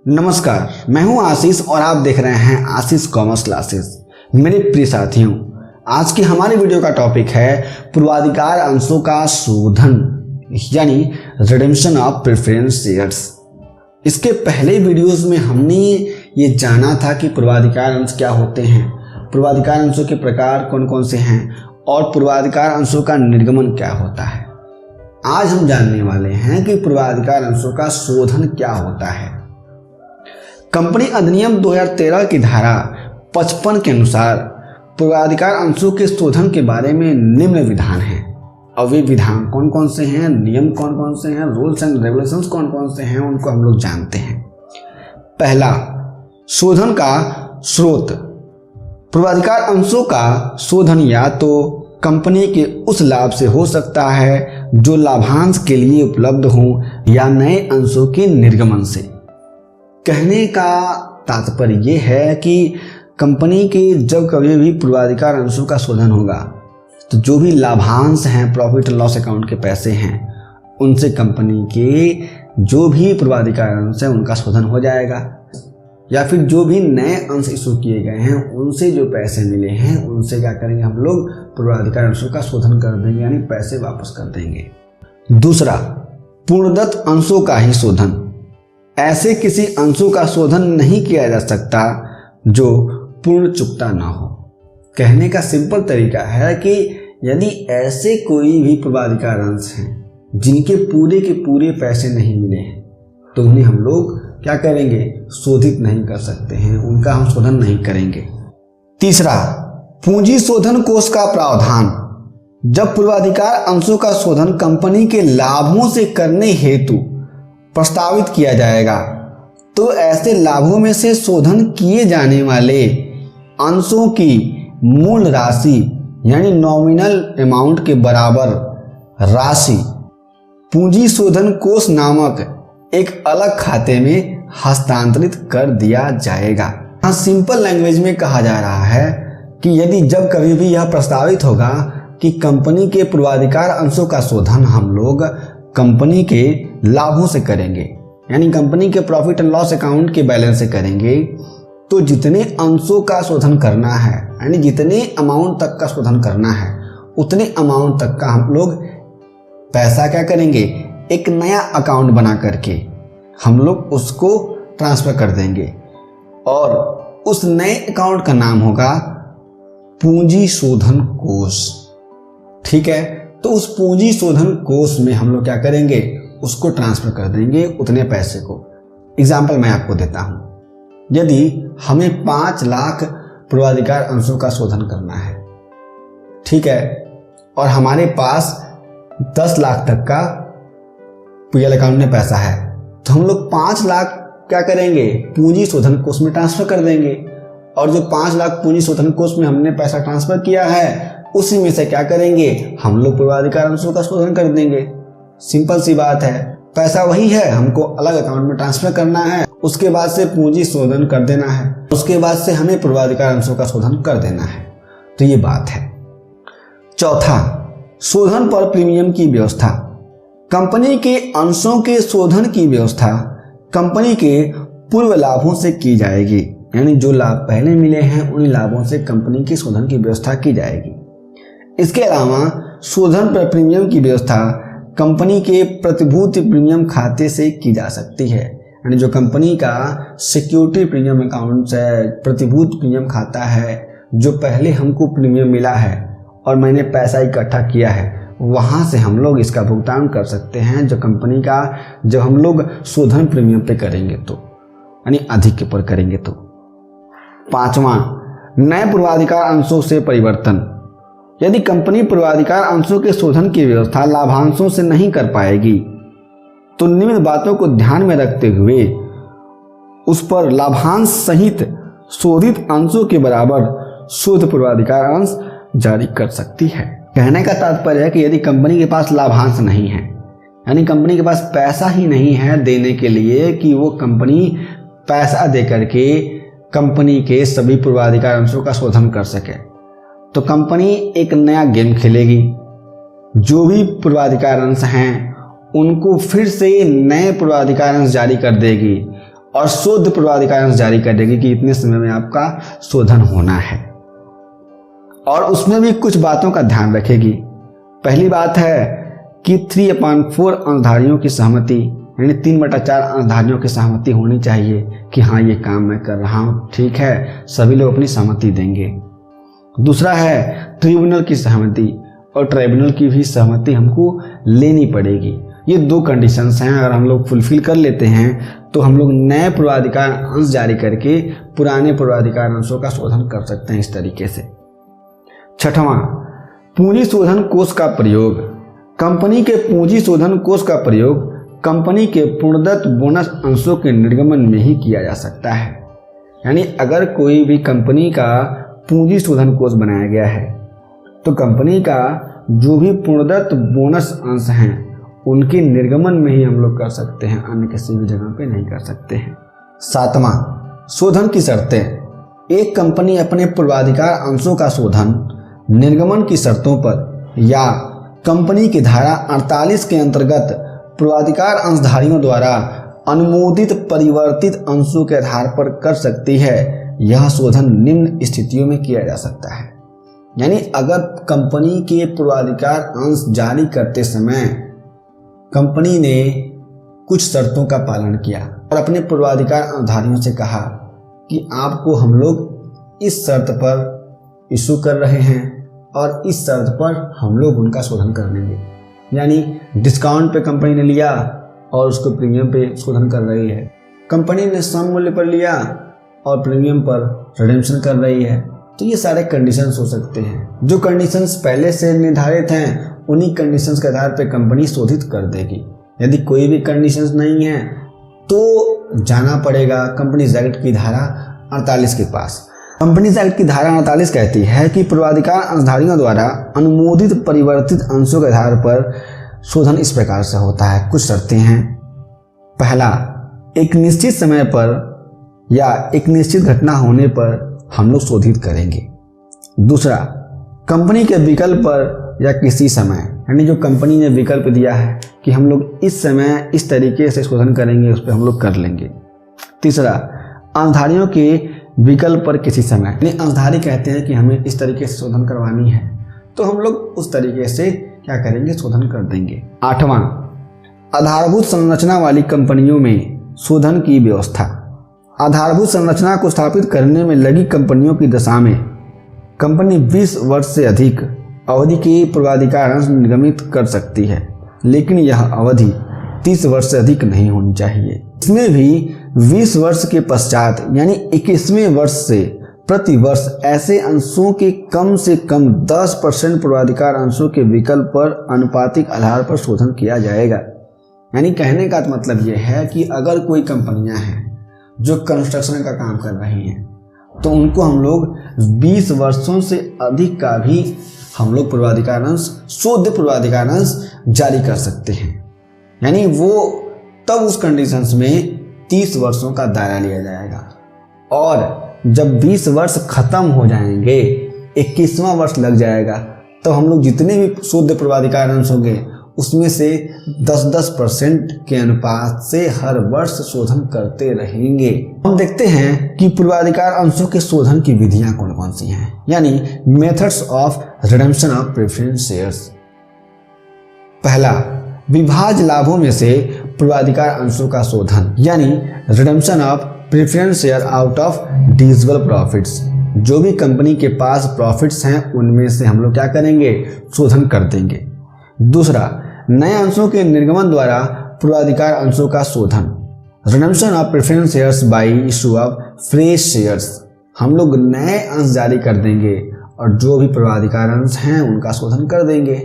नमस्कार, मैं हूं आशीष और आप देख रहे हैं आशीष कॉमर्स क्लासेस। मेरे प्रिय साथियों, आज की हमारी वीडियो का टॉपिक है पूर्वाधिकार अंशों का शोधन यानी रिडेम्पशन ऑफ प्रेफरेंस शेयर्स। इसके पहले वीडियोस में हमने ये जाना था कि पूर्वाधिकार अंश क्या होते हैं, पूर्वाधिकार अंशों के प्रकार कौन कौन से हैं और पूर्वाधिकार अंशों का निर्गमन क्या होता है। आज हम जानने वाले हैं कि पूर्वाधिकार अंशों का शोधन क्या होता है। कंपनी अधिनियम 2013 की धारा 55 के अनुसार पूर्वाधिकार अंशों के शोधन के बारे में निम्न विधान हैं। और वे विधान कौन कौन से हैं, नियम कौन कौन से हैं, रूल्स एंड रेगुलेशंस कौन कौन से हैं, उनको हम लोग जानते हैं। पहला, शोधन का स्रोत। पूर्वाधिकार अंशों का शोधन या तो कंपनी के उस लाभ से हो सकता है जो लाभांश के लिए उपलब्ध हो या नए अंशों के निर्गमन से। कहने का तात्पर्य यह है कि कंपनी के जब कभी भी पूर्वाधिकार अंशों का शोधन होगा तो जो भी लाभांश हैं, प्रॉफिट एंड लॉस अकाउंट के पैसे हैं, उनसे कंपनी के जो भी पूर्वाधिकार अंश हैं उनका शोधन हो जाएगा। या फिर जो भी नए अंश इशू किए गए हैं उनसे जो पैसे मिले हैं उनसे क्या करेंगे, हम लोग पूर्वाधिकार अंशों का शोधन कर देंगे, यानी पैसे वापस कर देंगे। दूसरा, पूर्णदत्त अंशों का ही शोधन। ऐसे किसी अंशों का शोधन नहीं किया जा सकता जो पूर्ण चुकता ना हो। कहने का सिंपल तरीका है कि यदि ऐसे कोई भी पूर्वाधिकार अंश हैं जिनके पूरे के पूरे पैसे नहीं मिले हैं तो उन्हें हम लोग क्या करेंगे, शोधित नहीं कर सकते हैं, उनका हम शोधन नहीं करेंगे। तीसरा, पूंजी शोधन कोष का प्रावधान। जब पूर्वाधिकार अंशों का शोधन कंपनी के लाभों से करने हेतु प्रस्तावित किया जाएगा तो ऐसे लाभों में से शोधन किए जाने वाले अंशों की मूल राशि यानी नॉमिनल अमाउंट के बराबर राशि पूंजी शोधन कोष नामक एक अलग खाते में हस्तांतरित कर दिया जाएगा। हाँ, सिंपल लैंग्वेज में कहा जा रहा है कि यदि जब कभी भी यह प्रस्तावित होगा कि कंपनी के पूर्वाधिकार अंशों का शोधन हम लोग कंपनी के लाभों से करेंगे, यानी कंपनी के प्रॉफिट एंड लॉस अकाउंट के बैलेंस से करेंगे, तो जितने अंशों का शोधन करना है यानी जितने अमाउंट तक का शोधन करना है उतने अमाउंट तक का हम लोग पैसा क्या करेंगे, एक नया अकाउंट बना करके हम लोग उसको ट्रांसफर कर देंगे और उस नए अकाउंट का नाम होगा पूंजी शोधन कोष। ठीक है, तो उस पूंजी शोधन कोष में हम लोग क्या करेंगे, उसको ट्रांसफर कर देंगे उतने पैसे को। एग्जाम्पल मैं आपको देता हूं, यदि हमें 5 लाख पूर्वाधिकार अंशों का शोधन करना है, ठीक है, और हमारे पास 10 लाख तक का पीएल अकाउंट में पैसा है, तो हम लोग 5 लाख क्या करेंगे, पूंजी शोधन कोष में ट्रांसफर कर देंगे। और जो 5 लाख पूंजी शोधन कोष में हमने पैसा ट्रांसफर किया है उसी में से क्या करेंगे, हम लोग पूर्वाधिकार अंशों का शोधन कर देंगे। सिंपल सी बात है, पैसा वही है, हमको अलग अकाउंट में ट्रांसफर करना है, उसके बाद से पूंजी शोधन कर देना है, उसके बाद से हमें पूर्वाधिकार अंशों का शोधन कर देना है। तो ये बात है। चौथा, शोधन पर प्रीमियम की व्यवस्था। कंपनी के अंशों के शोधन की व्यवस्था कंपनी के पूर्व लाभों से की जाएगी, यानी जो लाभ पहले मिले हैं उन लाभों से कंपनी के शोधन की व्यवस्था की जाएगी। इसके अलावा शोधन पर प्रीमियम की व्यवस्था कंपनी के प्रतिभूति प्रीमियम खाते से की जा सकती है, यानी जो कंपनी का सिक्योरिटी प्रीमियम अकाउंट है, प्रतिभूति प्रीमियम खाता है, जो पहले हमको प्रीमियम मिला है और मैंने पैसा इकट्ठा किया है, वहां से हम लोग इसका भुगतान कर सकते हैं जो कंपनी का जब हम लोग शोधन प्रीमियम पे करेंगे तो, यानी अधिक के ऊपर करेंगे तो। पांचवा, नए पूर्वाधिकार अंशों से परिवर्तन। यदि कंपनी पूर्वाधिकार अंशों के शोधन की व्यवस्था लाभांशों से नहीं कर पाएगी तो निम्न बातों को ध्यान में रखते हुए उस पर लाभांश सहित शोधित अंशों के बराबर शुद्ध पूर्वाधिकार अंश जारी कर सकती है। कहने का तात्पर्य है कि यदि कंपनी के पास लाभांश नहीं है, यानी कंपनी के पास पैसा ही नहीं है देने के लिए कि वो कंपनी पैसा दे करके कंपनी के सभी पूर्वाधिकार अंशों का शोधन कर सके, तो कंपनी एक नया गेम खेलेगी। जो भी पूर्वाधिकार अंश हैं उनको फिर से नए पूर्वाधिकार अंश जारी कर देगी और शुद्ध पूर्वाधिकार अंश जारी कर देगी कि इतने समय में आपका शोधन होना है। और उसमें भी कुछ बातों का ध्यान रखेगी। पहली बात है कि 3/4 अंशधारियों की सहमति, यानी 3/4 अंशधारियों की सहमति होनी चाहिए कि हाँ ये काम मैं कर रहा हूँ, ठीक है, सभी लोग अपनी सहमति देंगे। दूसरा है ट्रिब्यूनल की सहमति, और ट्राइब्यूनल की भी सहमति हमको लेनी पड़ेगी। ये 2 कंडीशंस हैं, अगर हम लोग फुलफिल कर लेते हैं तो हम लोग नए पूर्वाधिकार अंश जारी करके पुराने पूर्वाधिकार अंशों का शोधन कर सकते हैं इस तरीके से। छठवां, पूंजी शोधन कोष का प्रयोग। कंपनी के पूंजी शोधन कोष का प्रयोग कंपनी के पूर्णदत्त बोनस अंशों के निर्गमन में ही किया जा सकता है। यानी अगर कोई भी कंपनी का पूंजी शोधन कोष बनाया गया है तो कंपनी का जो भी पूर्णदत्त बोनस अंश हैं उनके निर्गमन में ही हम लोग कर सकते हैं, अन्य किसी भी जगह पे नहीं कर सकते हैं। सातवां, शोधन की शर्तें। एक कंपनी अपने पूर्वाधिकार अंशों का शोधन निर्गमन की शर्तों पर या कंपनी की धारा 48 के अंतर्गत पूर्वाधिकार अंशधारियों द्वारा अनुमोदित परिवर्तित अंशों के आधार पर कर सकती है। यह शोधन निम्न स्थितियों में किया जा सकता है। यानी अगर कंपनी के पूर्वाधिकार अंश जारी करते समय कंपनी ने कुछ शर्तों का पालन किया और अपने पूर्वाधिकार अंशधारियों से कहा कि आपको हम लोग इस शर्त पर इशू कर रहे हैं और इस शर्त पर हम लोग उनका शोधन कर लेंगे, यानी डिस्काउंट पे कंपनी ने लिया और उसको प्रीमियम पे शोधन कर रही है, कंपनी ने सम मूल्य पर लिया और प्रीमियम पर रिडेम्पशन कर रही है, तो ये सारे कंडीशंस हो सकते हैं। जो कंडीशंस पहले से निर्धारित हैं उन्हीं कंडीशंस के आधार पर कंपनी शोधित कर देगी। यदि कोई भी कंडीशंस नहीं है तो जाना पड़ेगा कंपनीज एक्ट की धारा 48 के पास। कंपनीज एक्ट की धारा 48 कहती है कि पूर्वाधिकार अंशधारियों द्वारा अनुमोदित परिवर्तित अंशों के आधार पर शोधन इस प्रकार से होता है। कुछ शर्तें हैं। पहला, एक निश्चित समय पर या एक निश्चित घटना होने पर हम लोग शोधित करेंगे। दूसरा, कंपनी के विकल्प पर या किसी समय, यानी जो कंपनी ने विकल्प दिया है कि हम लोग इस समय इस तरीके से शोधन करेंगे, उस पर हम लोग कर लेंगे। तीसरा, अंशधारियों के विकल्प पर किसी समय, यानी अंशधारी कहते हैं कि हमें इस तरीके से शोधन करवानी है तो हम लोग उस तरीके से क्या करेंगे, शोधन कर देंगे। आठवां, आधारभूत संरचना वाली कंपनियों में शोधन की व्यवस्था। आधारभूत संरचना को स्थापित करने में लगी कंपनियों की दशा में कंपनी 20 वर्ष से अधिक अवधि के पूर्वाधिकार अंश निर्गमित कर सकती है, लेकिन यह अवधि 30 वर्ष से अधिक नहीं होनी चाहिए। इसमें भी 20 वर्ष के पश्चात यानी 21वें वर्ष से प्रति वर्ष ऐसे अंशों के कम से कम 10% पूर्वाधिकार अंशों के विकल्प पर अनुपातिक आधार पर शोधन किया जाएगा। यानी कहने का मतलब यह है कि अगर कोई कंपनियां हैं जो कंस्ट्रक्शन का काम कर रही हैं तो उनको हम लोग 20 वर्षों से अधिक का भी हम लोग पूर्वाधिकार अंश, शुद्ध पूर्वाधिकार अंश जारी कर सकते हैं। यानी वो तब उस कंडीशंस में 30 वर्षों का दायरा लिया जाएगा, और जब 20 वर्ष खत्म हो जाएंगे, 21वां वर्ष लग जाएगा, तो हम लोग जितने भी शुद्ध पूर्वाधिकार अंश होंगे उसमें से 10% के अनुपात से हर वर्ष शोधन करते रहेंगे। हम देखते हैं कि पूर्वाधिकार अंशों के शोधन की विधियां कौन कौन सी हैं, यानी methods of redemption of preference shares. पहला, विभाज्य लाभों में से पूर्वाधिकार अंशों का शोधन, यानी redemption of preference share out of divisible profits. जो भी कंपनी के पास प्रॉफिट्स हैं उनमें से हम लोग क्या करेंगे, शोधन कर देंगे। दूसरा, नए अंशों के निर्गमन द्वारा पूर्वाधिकार अंशों का शोधन, redemption of preference shares bye issue of fresh shares. हम लोग नए अंश जारी कर देंगे और जो भी पूर्वाधिकार अंश हैं उनका शोधन कर देंगे।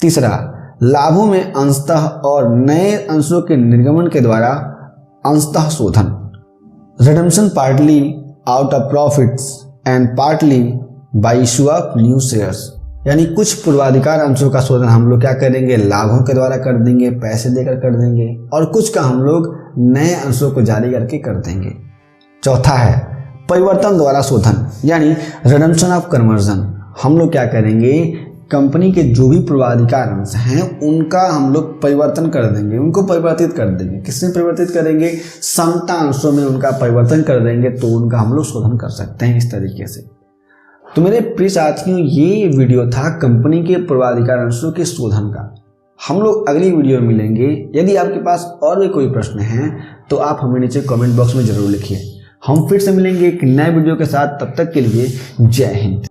तीसरा, लाभों में अंशतः और नए अंशों के निर्गमन के द्वारा अंशतः शोधन, redemption partly out of profits and partly bye issue of new shares. यानी कुछ पूर्वाधिकार अंशों का शोधन हम लोग क्या करेंगे, लाभों के द्वारा कर देंगे, पैसे देकर कर देंगे, और कुछ का हम लोग नए अंशों को जारी करके कर देंगे। चौथा है परिवर्तन द्वारा शोधन, यानी रिडेम्पशन ऑफ कन्वर्जन। हम लोग क्या करेंगे, कंपनी के जो भी पूर्वाधिकार अंश हैं उनका हम लोग परिवर्तन कर देंगे, उनको परिवर्तित कर देंगे। किसमें परिवर्तित करेंगे? समता अंशों में उनका परिवर्तन कर देंगे, तो उनका हम लोग शोधन कर सकते हैं इस तरीके से। तो मेरे प्रिय साथियों, ये वीडियो था कंपनी के पूर्वाधिकार अंशों के शोधन का। हम लोग अगली वीडियो में मिलेंगे। यदि आपके पास और भी कोई प्रश्न है तो आप हमें नीचे कमेंट बॉक्स में जरूर लिखिए। हम फिर से मिलेंगे एक नए वीडियो के साथ। तब तक के लिए जय हिंद।